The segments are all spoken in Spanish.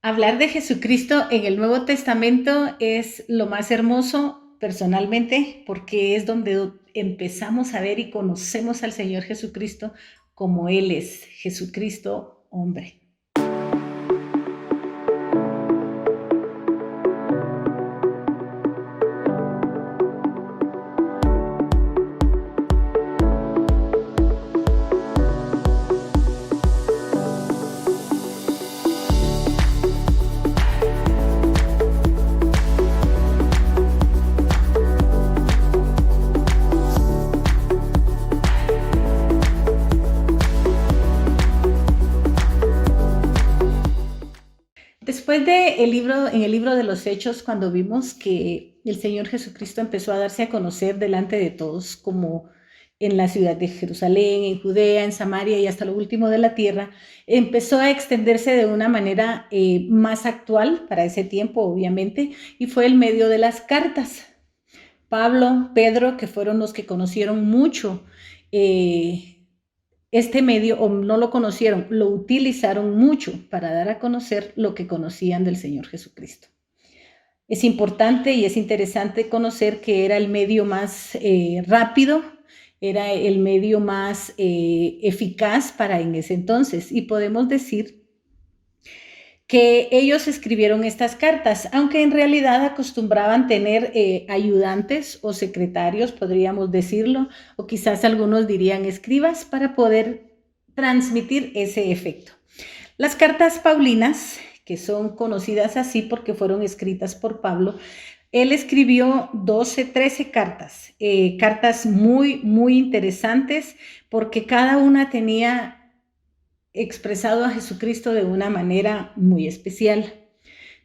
Hablar de Jesucristo en el Nuevo Testamento es lo más hermoso personalmente porque es donde empezamos a ver y conocemos al Señor Jesucristo como Él es, Jesucristo hombre. Después de en el libro de los Hechos, cuando vimos que el Señor Jesucristo empezó a darse a conocer delante de todos, como en la ciudad de Jerusalén, en Judea, en Samaria y hasta lo último de la tierra, empezó a extenderse de una manera más actual para ese tiempo, obviamente, y fue el medio de las cartas. Pablo, Pedro, que fueron los que conocieron mucho este medio, o no lo conocieron, lo utilizaron mucho para dar a conocer lo que conocían del Señor Jesucristo. Es importante y es interesante conocer que era el medio más rápido, era el medio más eficaz para en ese entonces, y podemos decir que ellos escribieron estas cartas, aunque en realidad acostumbraban tener ayudantes o secretarios, podríamos decirlo, o quizás algunos dirían escribas, para poder transmitir ese efecto. Las cartas paulinas, que son conocidas así porque fueron escritas por Pablo, él escribió 12, 13 cartas, cartas muy, muy interesantes porque cada una tenía expresado a Jesucristo de una manera muy especial.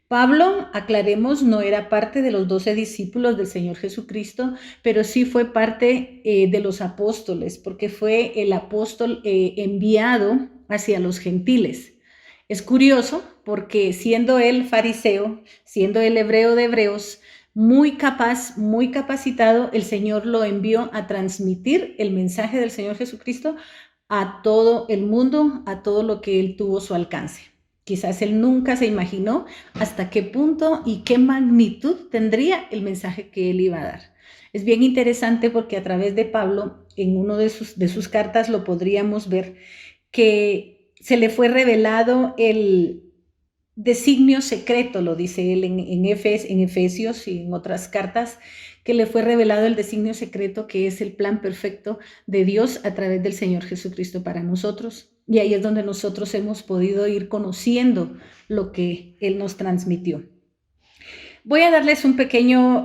Pablo, aclaremos, no era parte de los 12 discípulos del Señor Jesucristo, pero sí fue parte de los apóstoles, porque fue el apóstol enviado hacia los gentiles. Es curioso porque siendo él fariseo, siendo el hebreo de hebreos, muy capaz, muy capacitado, el Señor lo envió a transmitir el mensaje del Señor Jesucristo a todo el mundo, a todo lo que él tuvo a su alcance. Quizás él nunca se imaginó hasta qué punto y qué magnitud tendría el mensaje que él iba a dar. Es bien interesante porque a través de Pablo, en una de sus cartas lo podríamos ver, que se le fue revelado el designio secreto, lo dice él en Efesios y en otras cartas, que le fue revelado el designio secreto que es el plan perfecto de Dios a través del Señor Jesucristo para nosotros. Y ahí es donde nosotros hemos podido ir conociendo lo que Él nos transmitió. Voy a darles un pequeño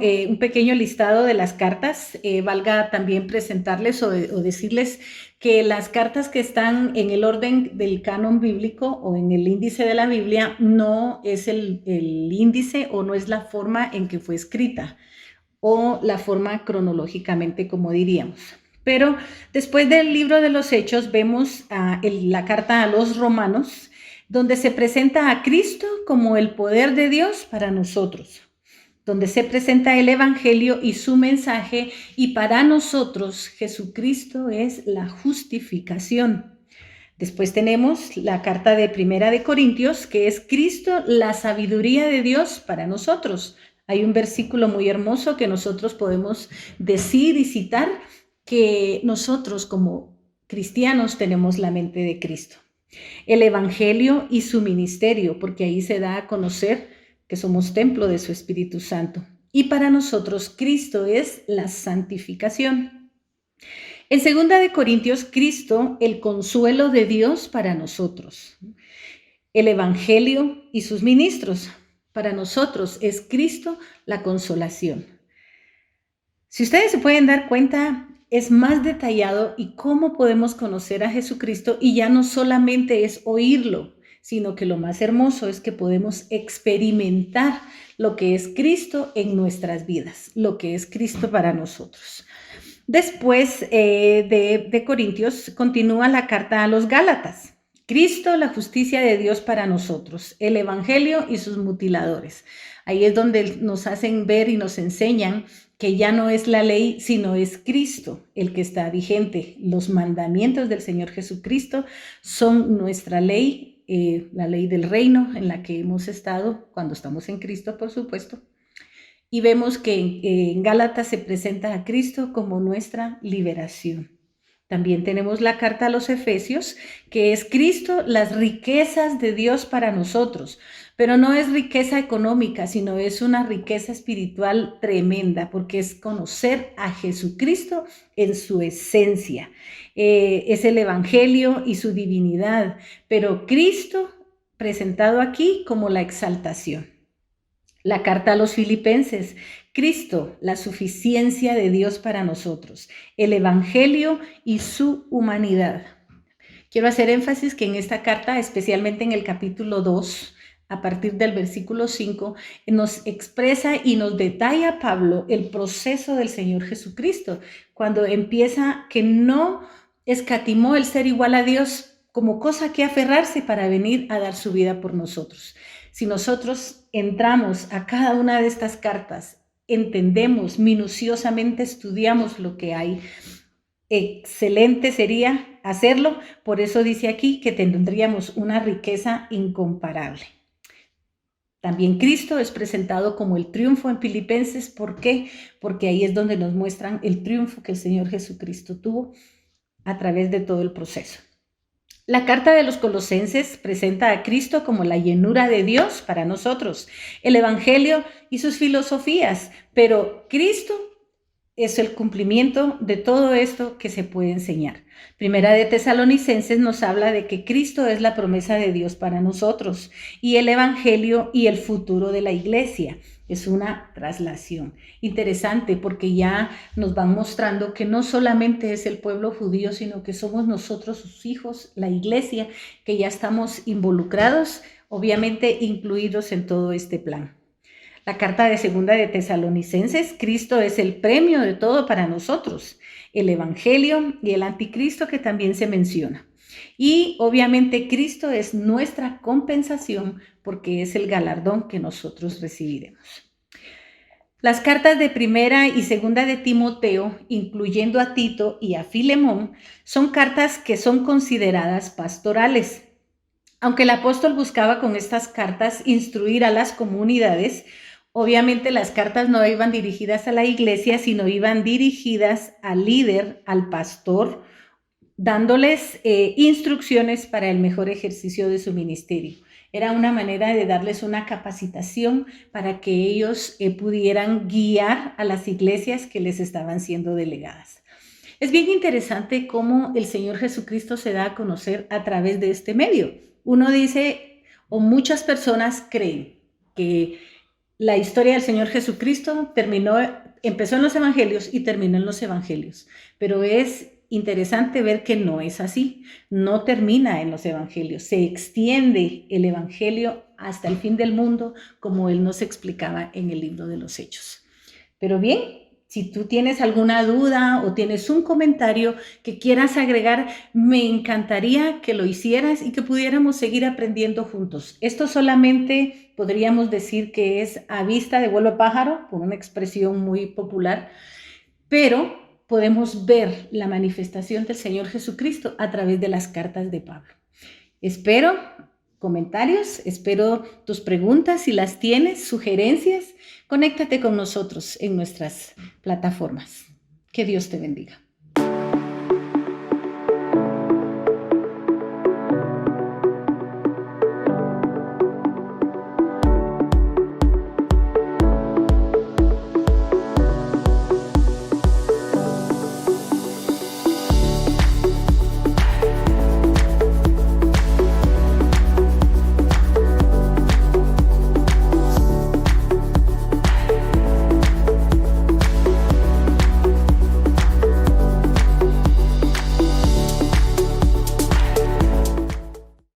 listado de las cartas. Valga también presentarles o decirles que las cartas que están en el orden del canon bíblico o en el índice de la Biblia no es el índice o no es la forma en que fue escrita o la forma cronológicamente, como diríamos. Pero después del libro de los Hechos vemos la carta a los Romanos, donde se presenta a Cristo como el poder de Dios para nosotros, donde se presenta el Evangelio y su mensaje, y para nosotros Jesucristo es la justificación. Después tenemos la carta de Primera de Corintios, que es Cristo, la sabiduría de Dios para nosotros. Hay un versículo muy hermoso que nosotros podemos decir y citar, que nosotros como cristianos tenemos la mente de Cristo. El Evangelio y su ministerio, porque ahí se da a conocer que somos templo de su Espíritu Santo. Y para nosotros Cristo es la santificación. En 2 de Corintios, Cristo, el consuelo de Dios para nosotros. El Evangelio y sus ministros. Para nosotros es Cristo la consolación. Si ustedes se pueden dar cuenta, es más detallado y cómo podemos conocer a Jesucristo, y ya no solamente es oírlo, sino que lo más hermoso es que podemos experimentar lo que es Cristo en nuestras vidas, lo que es Cristo para nosotros. Después de Corintios continúa la carta a los Gálatas. Cristo, la justicia de Dios para nosotros, el Evangelio y sus mutiladores. Ahí es donde nos hacen ver y nos enseñan que ya no es la ley, sino es Cristo el que está vigente. Los mandamientos del Señor Jesucristo son nuestra ley la ley del reino en la que hemos estado cuando estamos en Cristo, por supuesto. Y vemos que en Gálatas se presenta a Cristo como nuestra liberación. También tenemos la carta a los Efesios, que es Cristo, las riquezas de Dios para nosotros. Pero no es riqueza económica, sino es una riqueza espiritual tremenda, porque es conocer a Jesucristo en su esencia. Es el Evangelio y su divinidad, pero Cristo presentado aquí como la exaltación. La carta a los Filipenses, Cristo, la suficiencia de Dios para nosotros, el Evangelio y su humanidad. Quiero hacer énfasis que en esta carta, especialmente en el capítulo 2, a partir del versículo 5, nos expresa y nos detalla Pablo el proceso del Señor Jesucristo, cuando empieza que no escatimó el ser igual a Dios como cosa que aferrarse para venir a dar su vida por nosotros. Si nosotros entramos a cada una de estas cartas, entendemos, minuciosamente estudiamos lo que hay, excelente sería hacerlo. Por eso dice aquí que tendríamos una riqueza incomparable. También Cristo es presentado como el triunfo en Filipenses. ¿Por qué? Porque ahí es donde nos muestran el triunfo que el Señor Jesucristo tuvo a través de todo el proceso. La carta de los Colosenses presenta a Cristo como la llenura de Dios para nosotros, el Evangelio y sus filosofías, pero Cristo es el cumplimiento de todo esto que se puede enseñar. Primera de Tesalonicenses nos habla de que Cristo es la promesa de Dios para nosotros y el Evangelio y el futuro de la iglesia. Es una traslación interesante porque ya nos van mostrando que no solamente es el pueblo judío, sino que somos nosotros sus hijos, la iglesia, que ya estamos involucrados, obviamente incluidos en todo este plan. La carta de Segunda de Tesalonicenses, Cristo es el premio de todo para nosotros, el Evangelio y el anticristo que también se menciona. Y obviamente Cristo es nuestra compensación porque es el galardón que nosotros recibiremos. Las cartas de Primera y Segunda de Timoteo, incluyendo a Tito y a Filemón, son cartas que son consideradas pastorales. Aunque el apóstol buscaba con estas cartas instruir a las comunidades, obviamente las cartas no iban dirigidas a la iglesia, sino iban dirigidas al líder, al pastor, dándoles instrucciones para el mejor ejercicio de su ministerio. Era una manera de darles una capacitación para que ellos pudieran guiar a las iglesias que les estaban siendo delegadas. Es bien interesante cómo el Señor Jesucristo se da a conocer a través de este medio. Uno dice, o muchas personas creen que la historia del Señor Jesucristo empezó en los evangelios y terminó en los evangelios, pero es interesante ver que no es así, no termina en los evangelios, se extiende el evangelio hasta el fin del mundo, como él nos explicaba en el libro de los Hechos. Pero bien, si tú tienes alguna duda o tienes un comentario que quieras agregar, me encantaría que lo hicieras y que pudiéramos seguir aprendiendo juntos. Esto solamente podríamos decir que es a vista de vuelo pájaro, por una expresión muy popular, pero podemos ver la manifestación del Señor Jesucristo a través de las cartas de Pablo. Espero comentarios, espero tus preguntas, si las tienes, sugerencias, conéctate con nosotros en nuestras plataformas. Que Dios te bendiga.